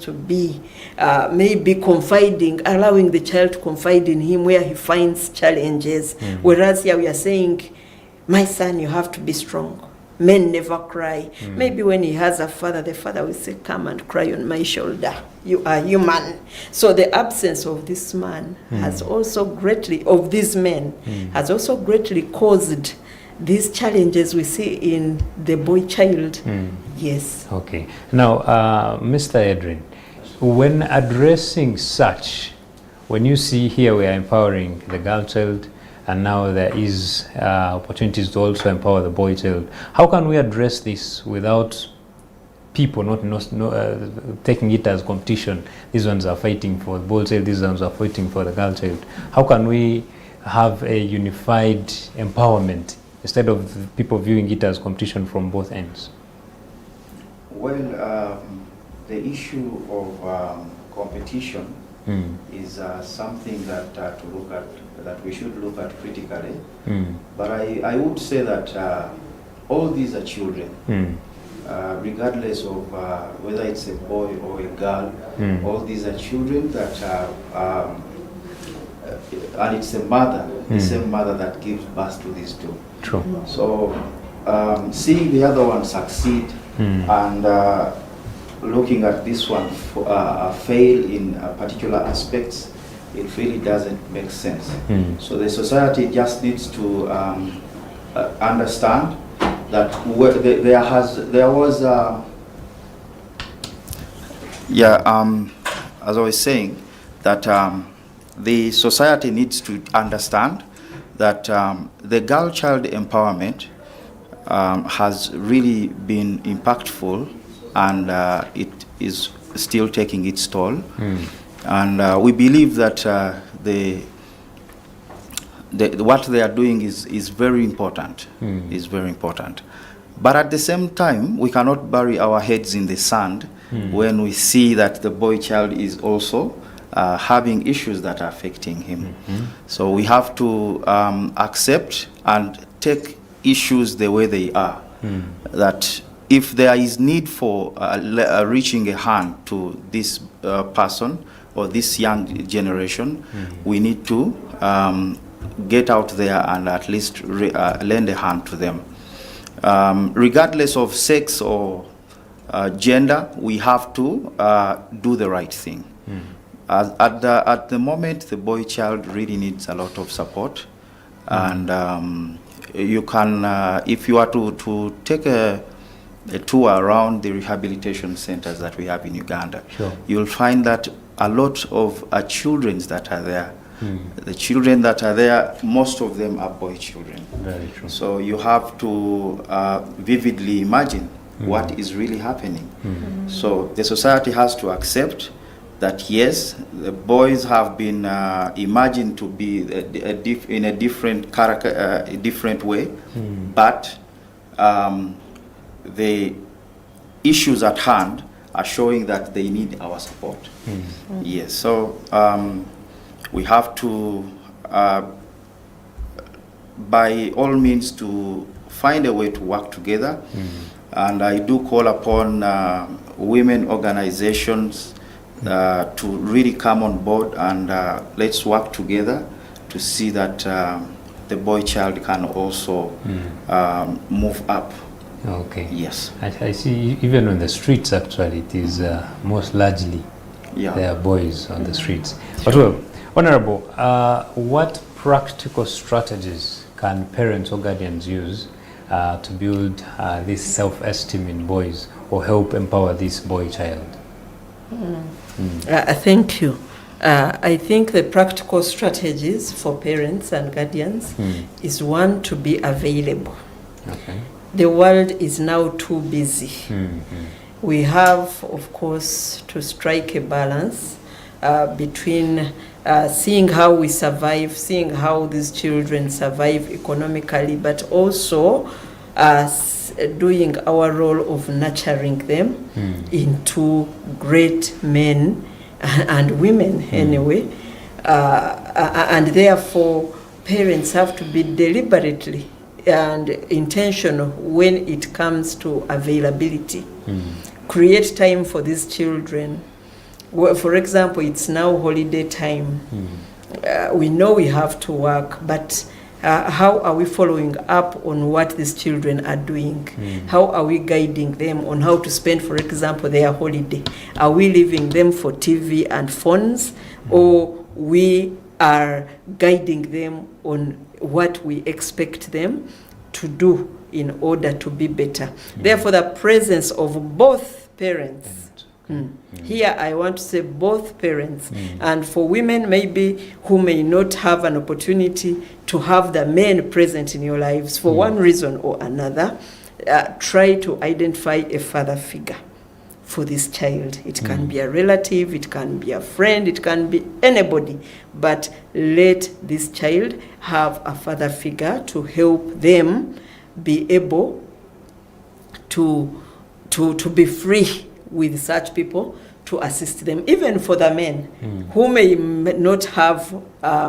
to be maybe allowing the child to confide in him where he finds challenges. Whereas here we are saying, my son, you have to be strong. Men never cry. Maybe when he has a father, the father will say, come and cry on my shoulder. You are human. So the absence of this man has also greatly, of these men, has also greatly caused these challenges we see in the boy child. Yes. Okay. Now, Mr. Edwin, when addressing such, when you see here we are empowering the girl child, and now there is opportunities to also empower the boy child, how can we address this without people not taking it as competition? These ones are fighting for the boy child, these ones are fighting for the girl child. How can we have a unified empowerment instead of people viewing it as competition from both ends? Well, the issue of competition is something that to look at, that we should look at critically. But I would say that all these are children, regardless of whether it's a boy or a girl. All these are children that are, and it's a mother, the same mother that gives birth to these two. True. So seeing the other one succeed and looking at this one fail in particular aspects, it really doesn't make sense. So the society just needs to understand that there was as I was saying, that the society needs to understand that the girl child empowerment has really been impactful, and it is still taking its toll. And we believe that what they are doing is very important, is very important. But at the same time, we cannot bury our heads in the sand when we see that the boy child is also having issues that are affecting him. So we have to accept and take issues the way they are. That if there is need for reaching a hand to this person or this young generation, we need to get out there and at least lend a hand to them. Regardless of sex or gender, we have to do the right thing. At the moment, the boy child really needs a lot of support, and you can, if you are to take a tour around the rehabilitation centers that we have in Uganda, you'll find that a lot of children that are there, the children that are there, most of them are boy children. Very true. So you have to vividly imagine what is really happening. So the society has to accept that yes, the boys have been imagined to be in a different character, a different way, but the issues at hand are showing that they need our support. Yes, so we have to, by all means, to find a way to work together. And I do call upon women organizations to really come on board, and let's work together to see that the boy child can also move up. Okay. Yes. I see even on the streets actually it is most largely there are boys on the streets. But well, Honorable, what practical strategies can parents or guardians use to build this self-esteem in boys or help empower this boy child? Thank you. I think the practical strategies for parents and guardians is one, to be available. Okay. The world is now too busy. We have, of course, to strike a balance between seeing how we survive, seeing how these children survive economically, but also doing our role of nurturing them into great men and women anyway. And therefore, parents have to be deliberately and intentional when it comes to availability. Create time for these children. For example, it's now holiday time. We know we have to work, but how are we following up on what these children are doing? How are we guiding them on how to spend, for example, their holiday? Are we leaving them for TV and phones, or we are guiding them on what we expect them to do in order to be better? Therefore, the presence of both parents. Here I want to say both parents. And for women maybe who may not have an opportunity to have the men present in your lives for one reason or another, try to identify a father figure for this child. It can be a relative, it can be a friend, it can be anybody, but let this child have a father figure to help them be able to be free with such people, to assist them. Even for the men who may not have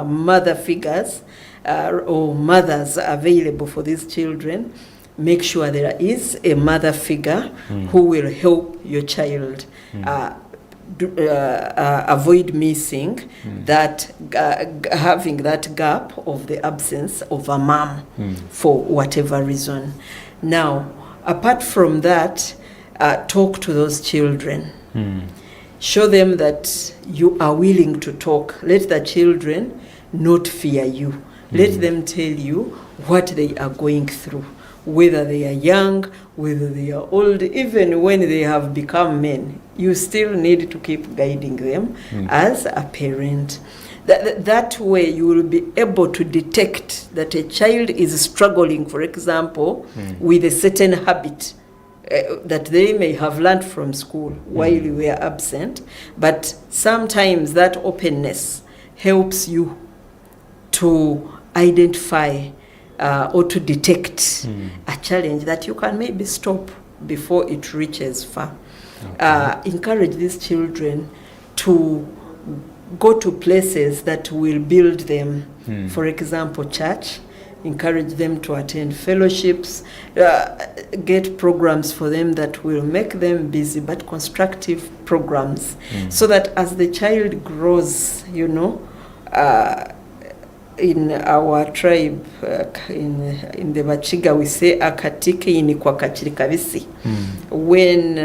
mother figures or mothers available for these children, make sure there is a mother figure who will help your child avoid missing that, having that gap of the absence of a mom for whatever reason. Now, apart from that, talk to those children. Show them that you are willing to talk. Let the children not fear you. Let them tell you what they are going through, whether they are young, whether they are old, even when they have become men. You still need to keep guiding them as a parent. That way you will be able to detect that a child is struggling, for example, with a certain habit that they may have learned from school while you were absent, but sometimes that openness helps you to identify or to detect a challenge that you can maybe stop before it reaches far. Encourage these children to go to places that will build them. For example, church. Encourage them to attend fellowships, get programs for them that will make them busy, but constructive programs, so that as the child grows, you know, in our tribe, in the Bachiga, we say akatike ini kwa kachiri kabisi. When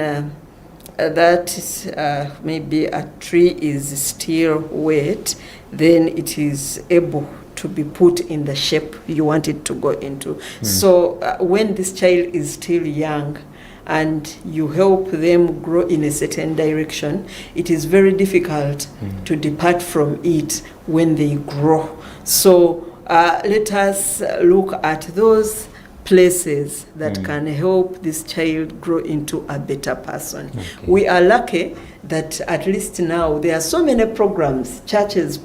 that maybe a tree is still wet, then it is able to be put in the shape you want it to go into. So when this child is still young and you help them grow in a certain direction, it is very difficult to depart from it when they grow. So let us look at those places that can help this child grow into a better person. We are lucky that at least now there are so many programs. Churches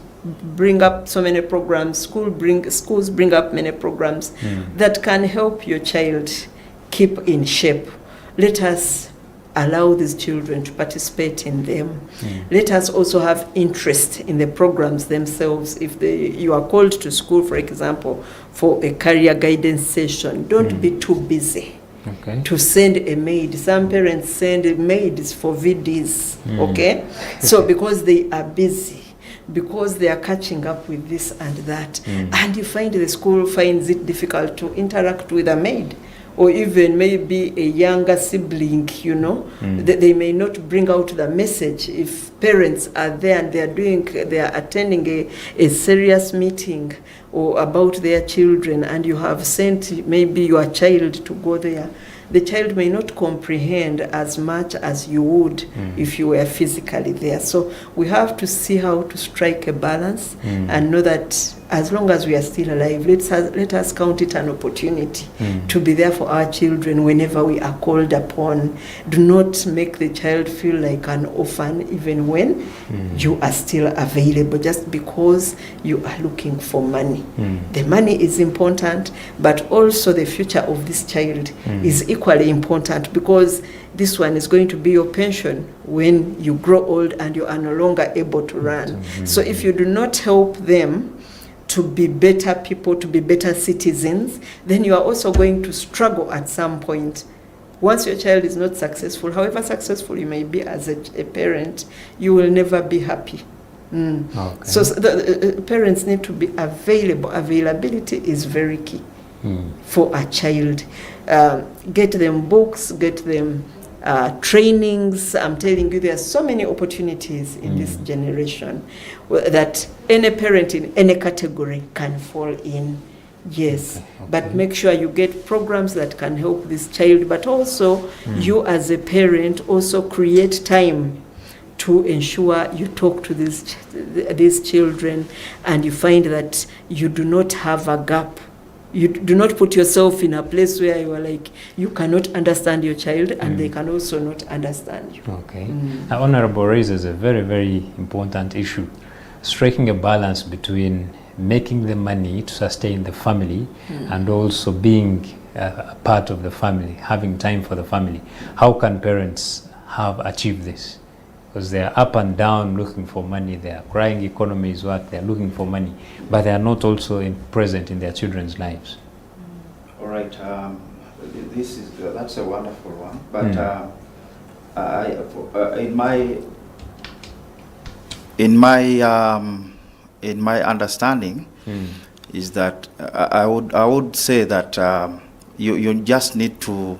bring up so many programs, schools bring up many programs that can help your child keep in shape. Let us allow these children to participate in them. Let us also have interest in the programs themselves. If you are called to school, for example, for a career guidance session, don't be too busy to send a maid. Some parents send maids for VDs, so because they are busy, because they are catching up with this and that, and you find the school finds it difficult to interact with a maid, or even maybe a younger sibling, you know, they may not bring out the message. If parents are there and they are attending a serious meeting or about their children, and you have sent maybe your child to go there, the child may not comprehend as much as you would if you were physically there. So we have to see how to strike a balance and know that as long as we are still alive, let us count it an opportunity to be there for our children whenever we are called upon. Do not make the child feel like an orphan even when you are still available, just because you are looking for money. The money is important, but also the future of this child is equally important, because this one is going to be your pension when you grow old and you are no longer able to run. So if you do not help them to be better people, to be better citizens, then you are also going to struggle at some point Once your child is not successful, however successful you may be as a parent, you will never be happy. Okay. So the parents need to be available. Availability is very key for a child. Get them books, get them trainings. I'm telling you, there are so many opportunities in this generation that any parent in any category can fall in. Yes, Okay. but make sure you get programs that can help this child, but also you as a parent also create time to ensure you talk to these children, and you find that you do not have a gap. You do not put yourself in a place where you are like, you cannot understand your child, and they can also not understand you. Okay. Now, Honorable raises a very, very important issue, striking a balance between making the money to sustain the family and also being a part of the family, having time for the family. How can parents have achieved this? Because they are up and down looking for money, they are crying, economy is what, they are looking for money, but they are not also present in their children's lives. All right, that's a wonderful one, but in my understanding is that I would say that you just need to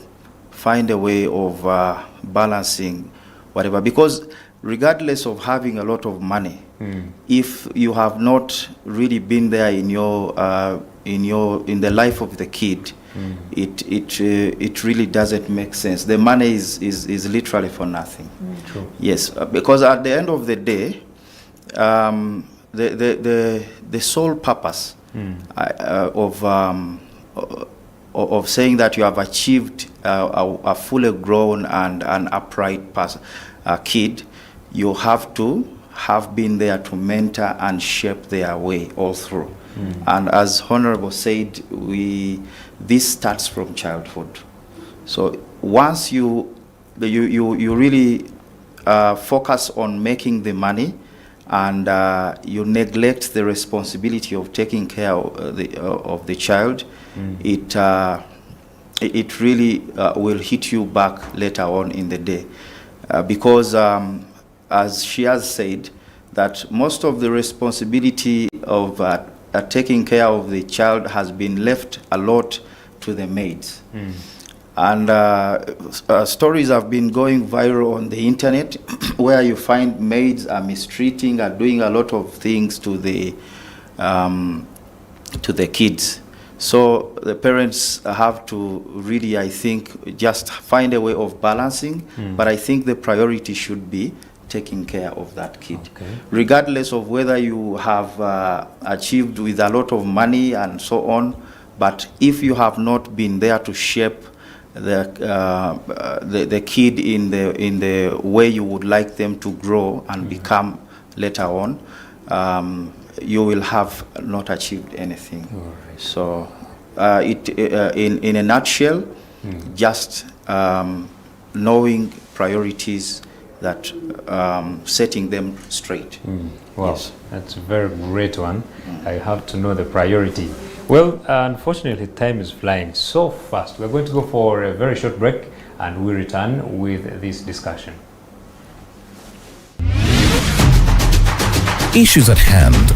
find a way of balancing whatever, because regardless of having a lot of money, if you have not really been there in the life of the kid, it really doesn't make sense. The money is literally for nothing. True. Yes, because at the end of the day, the sole purpose of saying that you have achieved a fully grown and an upright kid, you have to have been there to mentor and shape their way all through. And as Honorable said, this starts from childhood. So once you really focus on making the money, and you neglect the responsibility of taking care of the child, it really will hit you back later on in the day, because as she has said, that most of the responsibility of taking care of the child has been left a lot to the maids. And stories have been going viral on the internet where you find maids are mistreating, are doing a lot of things to the kids. So the parents have to really, I think, just find a way of balancing. But I think the priority should be taking care of that kid. Okay. Regardless of whether you have achieved with a lot of money and so on, but if you have not been there to shape the kid in the way you would like them to grow and become later on, you will have not achieved anything. Right. So in a nutshell, just knowing priorities, that setting them straight. Wow, Yes. that's a very great one. I have to know the priority. Well, unfortunately, time is flying so fast. We're going to go for a very short break, and we return with this discussion. Issues at hand.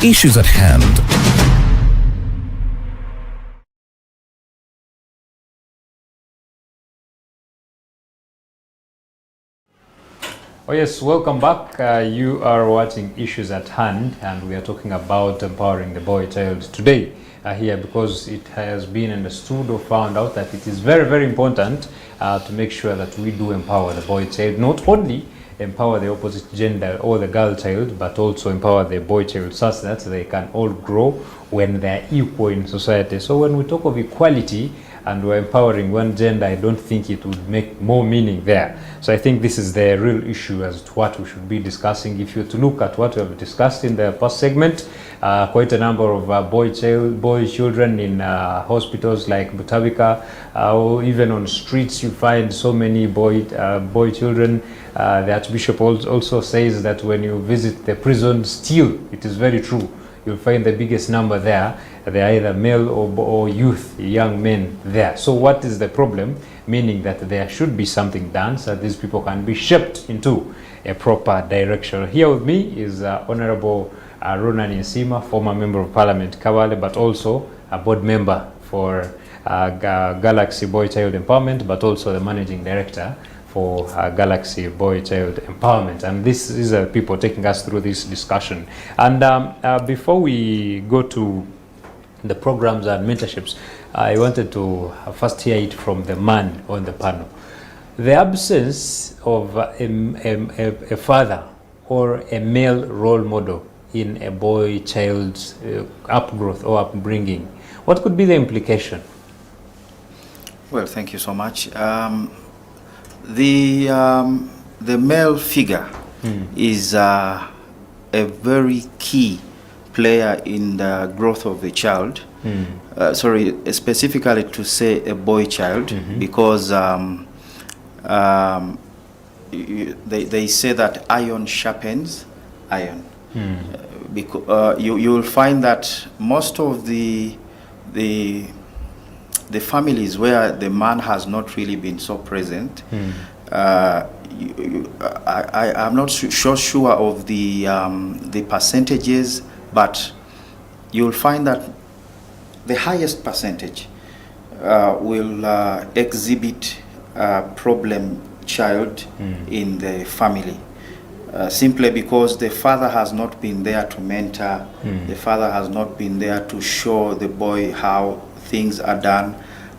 Issues at hand. Oh yes, welcome back. You are watching Issues at Hand, and we are talking about empowering the boy child today here, because it has been understood or found out that it is very, very important to make sure that we do empower the boy child. Not only empower the opposite gender or the girl child, but also empower the boy child such that they can all grow when they are equal in society. So when we talk of equality and we're empowering one gender, I don't think it would make more meaning there. So I think this is the real issue as to what we should be discussing. If you were to look at what we have discussed in the first segment, quite a number of boy children in hospitals like Butabika, or even on streets you find so many boy children. The Archbishop also says that when you visit the prison, still, it is very true, you'll find the biggest number there. They are either male or youth, young men there. So what is the problem? Meaning that there should be something done so that these people can be shaped into a proper direction. Here with me is Honorable Ronah Ninsiima, former Member of Parliament, Kabale, but also a board member for Galaxy Boy Child Empowerment, but also the Managing Director for Galaxy Boy Child Empowerment. And these are people taking us through this discussion. And before we go to the programs and mentorships, I wanted to first hear it from the man on the panel. The absence of a father or a male role model in a boy child's upgrowth or upbringing, what could be the implication? Well, thank you so much. The male figure is a very key player in the growth of the child. Sorry, specifically to say a boy child, because they say that iron sharpens iron. Because you will find that most of the families where the man has not really been so present, I'm not sure of the percentages, but you'll find that the highest percentage will exhibit a problem child in the family, simply because the father has not been there to mentor, the father has not been there to show the boy how things are done,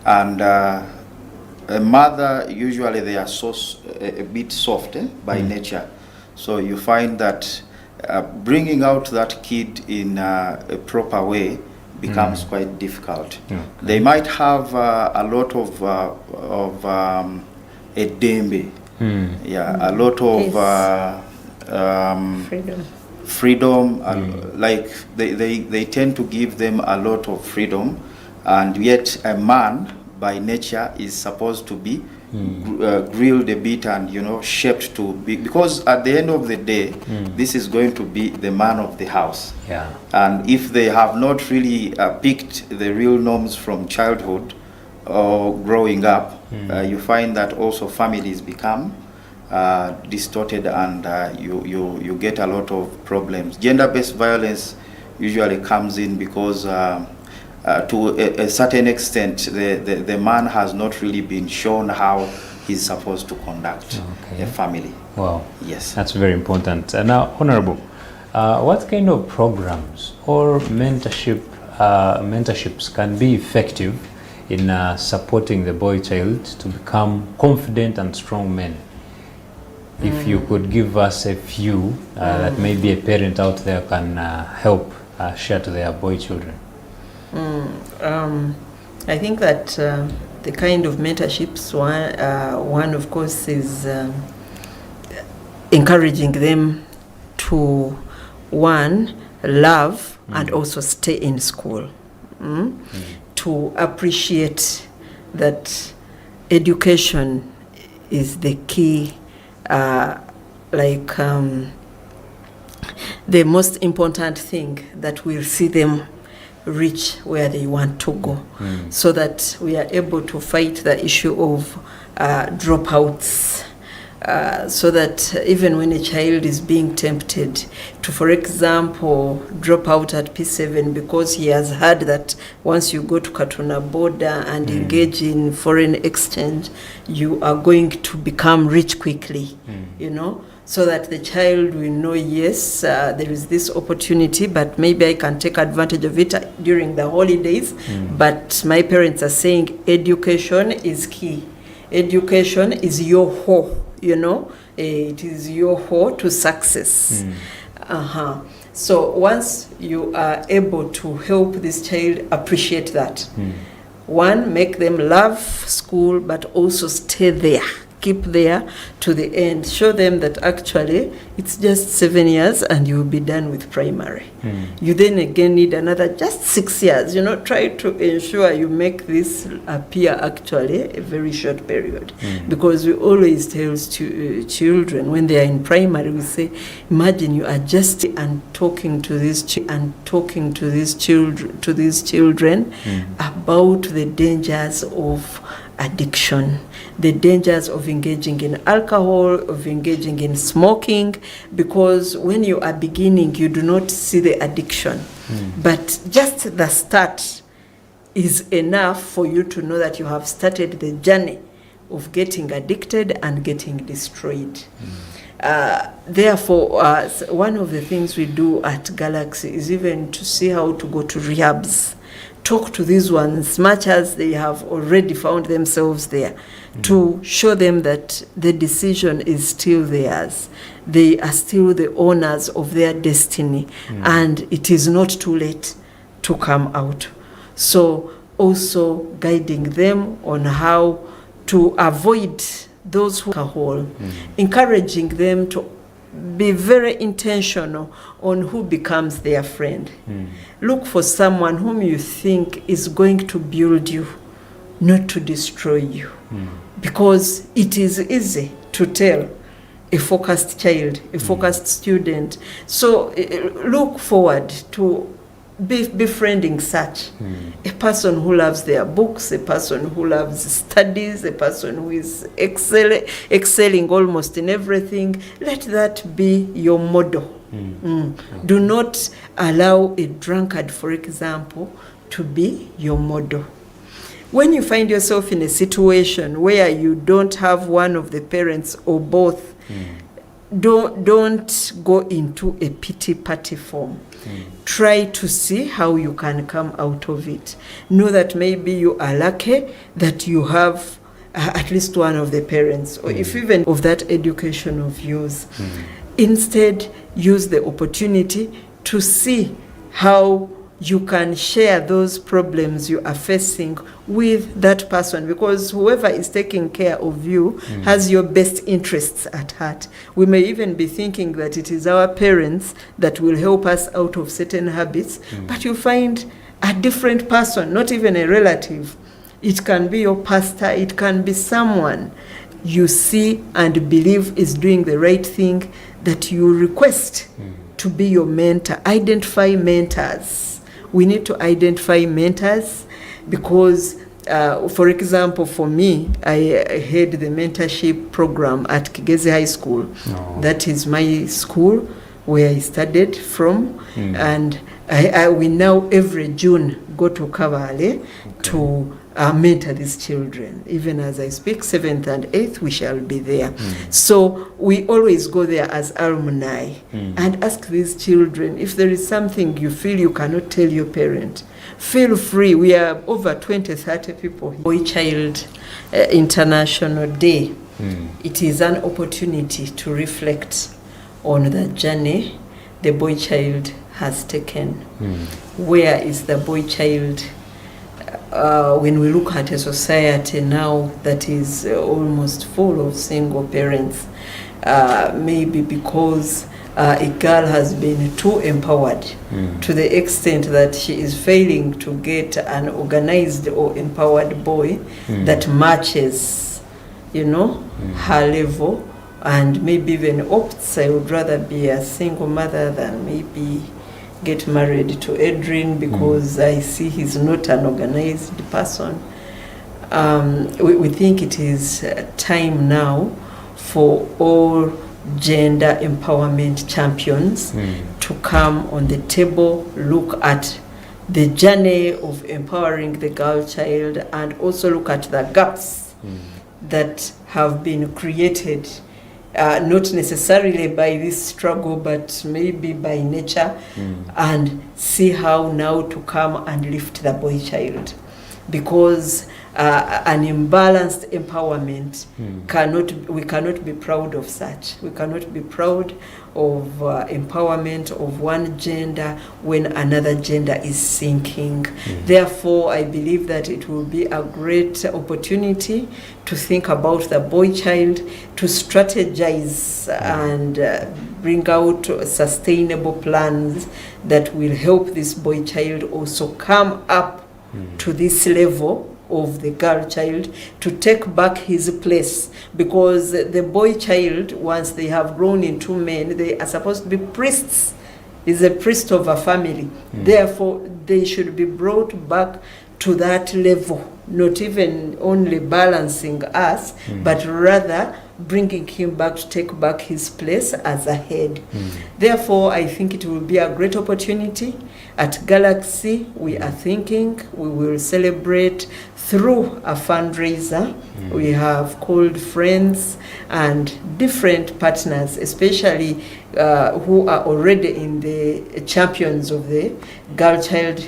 and a mother, usually they are a bit soft by nature, so you find that bringing out that kid in a proper way becomes quite difficult. They might have a lot of edembe, a lot of freedom. Like they tend to give them a lot of freedom, and yet a man by nature is supposed to be grilled a bit and shaped to be, because at the end of the day this is going to be the man of the house, and if they have not really picked the real norms from childhood or growing up, you find that also families become distorted, and you get a lot of problems. Gender-based violence usually comes in because to a certain extent, the man has not really been shown how he's supposed to conduct a family. Wow. Yes. That's very important. Now, Honorable, what kind of programs or mentorships can be effective in supporting the boy child to become confident and strong men? If you could give us a few that maybe a parent out there can help share to their boy children. I think that the kind of mentorships, one of course is encouraging them to, one, love and also stay in school, to appreciate that education is the key, the most important thing that will see them reach where they want to go, so that we are able to fight the issue of dropouts, so that even when a child is being tempted to, for example, drop out at P7 because he has heard that once you go to Katuna border and engage in foreign exchange, you are going to become rich quickly, you know, so that the child will know, yes, there is this opportunity, but maybe I can take advantage of it during the holidays. But my parents are saying education is key. Education is your hoe, you know, it is your hoe to success. So once you are able to help this child appreciate that, one, make them love school, but also stay there. Keep there to the end. Show them that actually it's just 7 years and you will be done with primary. You then again need another just 6 years. You know, try to ensure you make this appear actually a very short period. Because we always tell children when they are in primary, we say, imagine you are just and talking to these children about the dangers of addiction, the dangers of engaging in alcohol, of engaging in smoking, because when you are beginning, you do not see the addiction. But just the start is enough for you to know that you have started the journey of getting addicted and getting destroyed. Therefore, one of the things we do at Galaxy is even to see how to go to rehabs. Talk to these ones, much as they have already found themselves there, to show them that the decision is still theirs. They are still the owners of their destiny, and it is not too late to come out. So also guiding them on how to avoid those who alcohol, encouraging them to be very intentional on who becomes their friend. Look for someone whom you think is going to build you, not to destroy you. Because it is easy to tell a focused child, a focused student. So look forward to befriending such a person who loves their books, a person who loves studies, a person who is excelling almost in everything. Let that be your model. Do not allow a drunkard, for example, to be your model. When you find yourself in a situation where you don't have one of the parents or both, don't go into a pity party form. Try to see how you can come out of it. Know that maybe you are lucky that you have at least one of the parents, or if even of that education of yours. Instead, use the opportunity to see how you can share those problems you are facing with that person, because whoever is taking care of you has your best interests at heart. We may even be thinking that it is our parents that will help us out of certain habits, but you find a different person, not even a relative. It can be your pastor, it can be someone you see and believe is doing the right thing that you request to be your mentor. Identify mentors. We need to identify mentors because, for example, for me, I had the mentorship program at Kigezi High School. That is my school where I studied from. And we now every June go to Kavale to mentor these children. Even as I speak, 7th and 8th, we shall be there. So we always go there as alumni and ask these children, if there is something you feel you cannot tell your parent, feel free. We are over 20, 30 people. Boy Child International Day. It is an opportunity to reflect on the journey the boy child has taken. Where is the boy child when we look at a society now that is almost full of single parents? Maybe because a girl has been too empowered to the extent that she is failing to get an organized or empowered boy that matches, you know, her level, and maybe even opts, I would rather be a single mother than maybe get married to Adrian because I see he's not an organized person. We think it is time now for all gender empowerment champions to come on the table, look at the journey of empowering the girl child, and also look at the gaps that have been created, not necessarily by this struggle, but maybe by nature, and see how now to come and lift the boy child. Because an imbalanced empowerment we cannot be proud of such. We cannot be proud of empowerment of one gender when another gender is sinking. Therefore, I believe that it will be a great opportunity to think about the boy child, to strategize and bring out sustainable plans that will help this boy child also come up to this level of the girl child, to take back his place, because the boy child, once they have grown into men, they are supposed to be priests. Is a priest of a family. Therefore, they should be brought back to that level, not even only balancing us, but rather bringing him back to take back his place as a head. Therefore, I think it will be a great opportunity. At Galaxy, we are thinking we will celebrate through a fundraiser. We have called friends and different partners, especially who are already in the champions of the girl child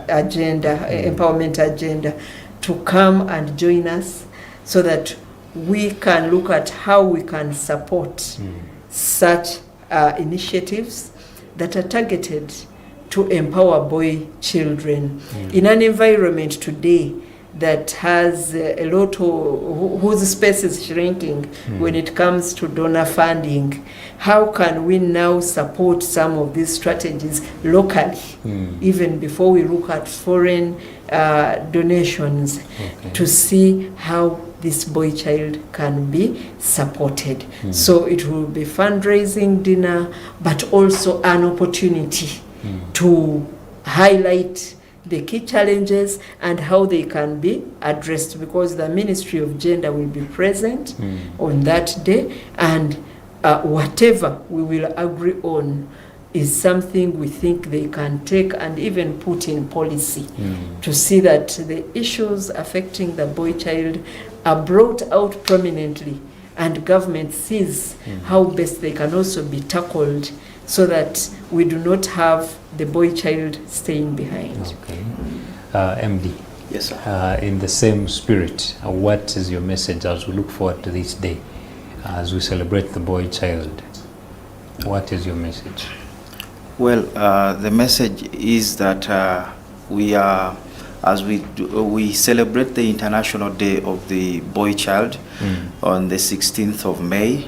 agenda, empowerment agenda, to come and join us so that we can look at how we can support such initiatives that are targeted to empower boy children in an environment today that has a lot of whose space is shrinking when it comes to donor funding. How can we now support some of these strategies locally, even before we look at foreign donations, to see how this boy child can be supported? So it will be fundraising dinner, but also an opportunity to highlight the key challenges and how they can be addressed, because the Ministry of Gender will be present on that day, and whatever we will agree on is something we think they can take and even put in policy to see that the issues affecting the boy child are brought out prominently, and government sees how best they can also be tackled, so that we do not have the boy child staying behind. MD. Yes, sir. In the same spirit, what is your message as we look forward to this day, as we celebrate the boy child? What is your message? Well, the message is that we are, as we celebrate the International Day of the Boy Child on the 16th of May,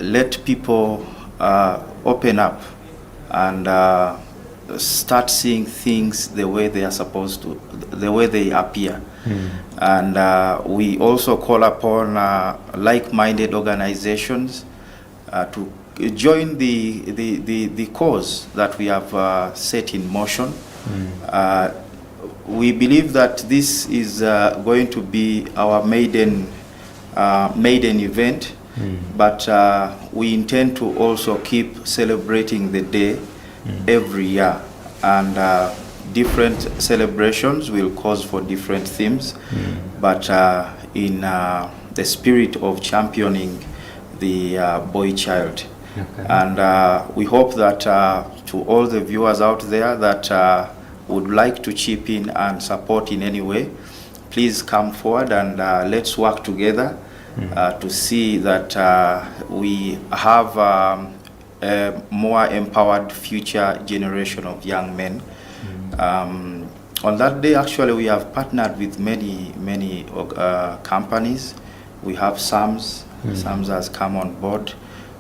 let people open up and start seeing things the way they are supposed to, the way they appear. And we also call upon like-minded organizations to join the cause that we have set in motion. We believe that this is going to be our maiden event, but we intend to also keep celebrating the day every year, and different celebrations will cause for different themes, but in the spirit of championing the boy child. And we hope that to all the viewers out there that would like to chip in and support in any way, please come forward and let's work together to see that we have a more empowered future generation of young men. On that day, actually, we have partnered with many companies. We have SAMS. SAMS has come on board.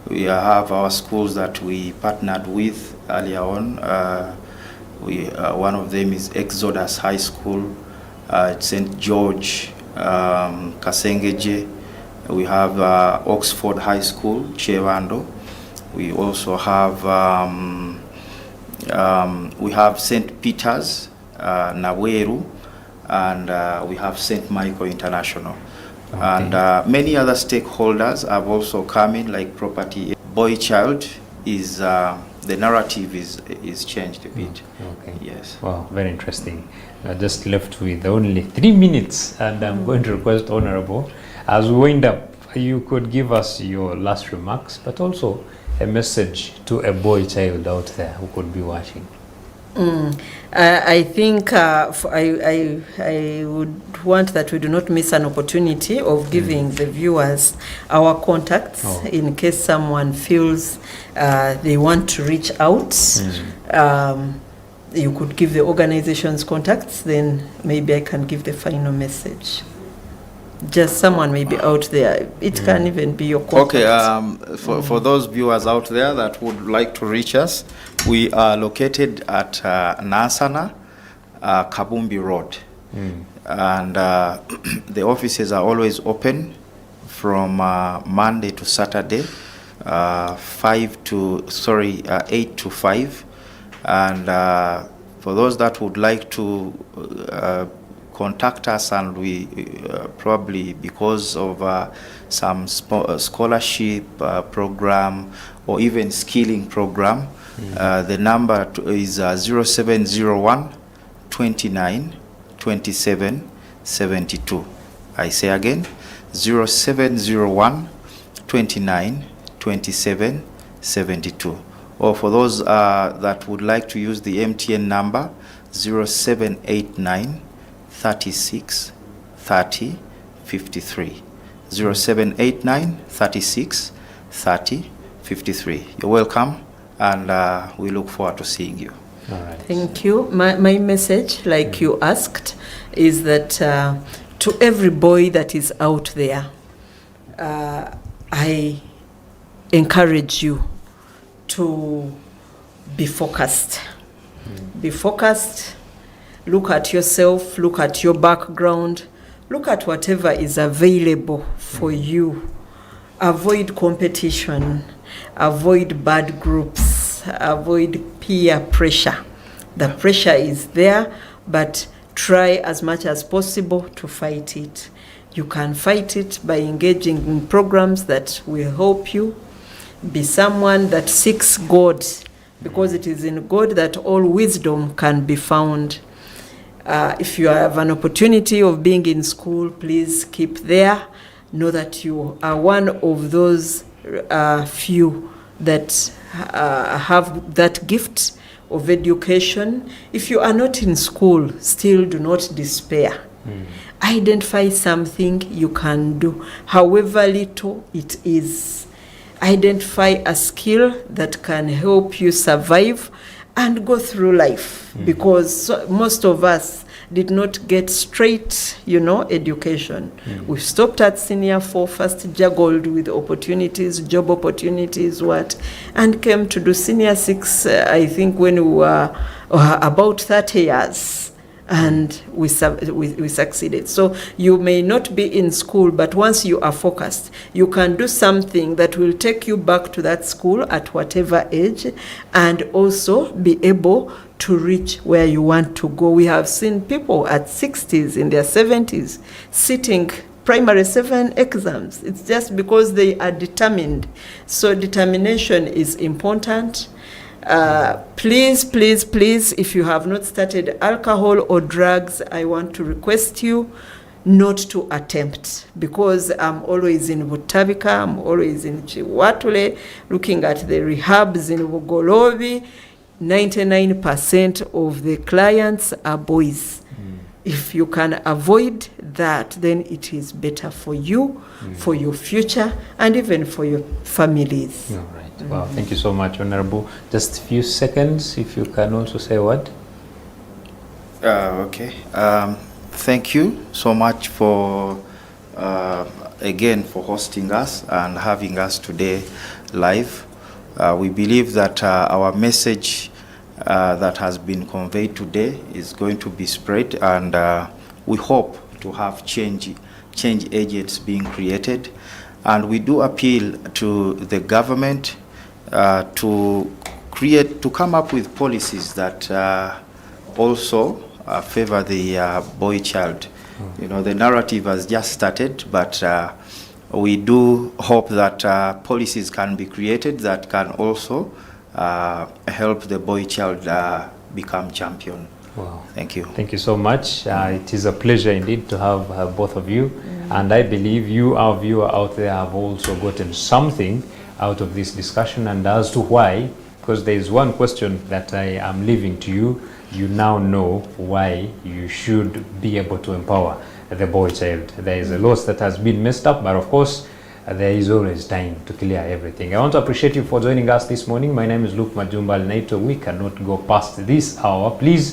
We have our schools that we partnered with earlier on. One of them is Exodus High School, St. George, Kasengeje. We have Oxford High School, Chewando. We also have St. Peter's, Naweru, and we have St. Michael International. And many other stakeholders have also come in, like property. Boy child is, the narrative is changed a bit. Okay. Yes. Wow, very interesting. Just left with only 3 minutes, and I'm going to request Honorable, as we wind up, you could give us your last remarks, but also a message to a boy child out there who could be watching. I think I would want that we do not miss an opportunity of giving the viewers our contacts in case someone feels they want to reach out. You could give the organization's contacts, then maybe I can give the final message. Just someone maybe out there. It can even be your contact. Okay, for those viewers out there that would like to reach us, we are located at Nasana, Kabumbi Road. And the offices are always open from Monday to Saturday, 8 to 5. And for those that would like to contact us, and we probably because of some scholarship program or even skilling program, the number is 0701 29 27 72. I say again, 0701 29 27 72. Or for those that would like to use the MTN number, 0789 36 30 53. 0789 36 30 53. You're welcome, and we look forward to seeing you. All right. Thank you. My message, like you asked, is that to every boy that is out there, I encourage you to be focused. Be focused. Look at yourself, look at your background, look at whatever is available for you. Avoid competition, avoid bad groups, avoid peer pressure. The pressure is there, but try as much as possible to fight it. You can fight it by engaging in programs that will help you. Be someone that seeks God, because it is in God that all wisdom can be found. If you have an opportunity of being in school, please keep there. Know that you are one of those few that have that gift of education. If you are not in school, still do not despair. Identify something you can do, however little it is. Identify a skill that can help you survive and go through life, because most of us did not get straight, education. We stopped at senior 4, first juggled with opportunities, job opportunities, and came to do senior 6, I think when we were about 30 years. And we succeeded. So you may not be in school, but once you are focused, you can do something that will take you back to that school at whatever age, and also be able to reach where you want to go. We have seen people at 60s, in their 70s, sitting primary 7 exams. It's just because they are determined. So determination is important. Please, if you have not started alcohol or drugs, I want to request you not to attempt, because I'm always in Butabika, I'm always in Chiwatule, looking at the rehabs in Bugolobi. 99% of the clients are boys. If you can avoid that, then it is better for you, for your future, and even for your families. All right. Wow, thank you so much, Honorable. Just a few seconds, if you can also say a word. Okay. Thank you so much for, again, for hosting us and having us today live. We believe that our message that has been conveyed today is going to be spread, and we hope to have change agents being created. And we do appeal to the government to come up with policies that also favor the boy child. You know, the narrative has just started, but we do hope that policies can be created that can also help the boy child become champion. Wow. Thank you. Thank you so much. It is a pleasure indeed to have both of you. And I believe you, our viewer out there, have also gotten something out of this discussion, and as to why, because there is one question that I am leaving to you. You now know why you should be able to empower the boy child. There is a lot that has been messed up, but of course, there is always time to clear everything. I want to appreciate you for joining us this morning. My name is Luke Majumba. We cannot go past this hour. Please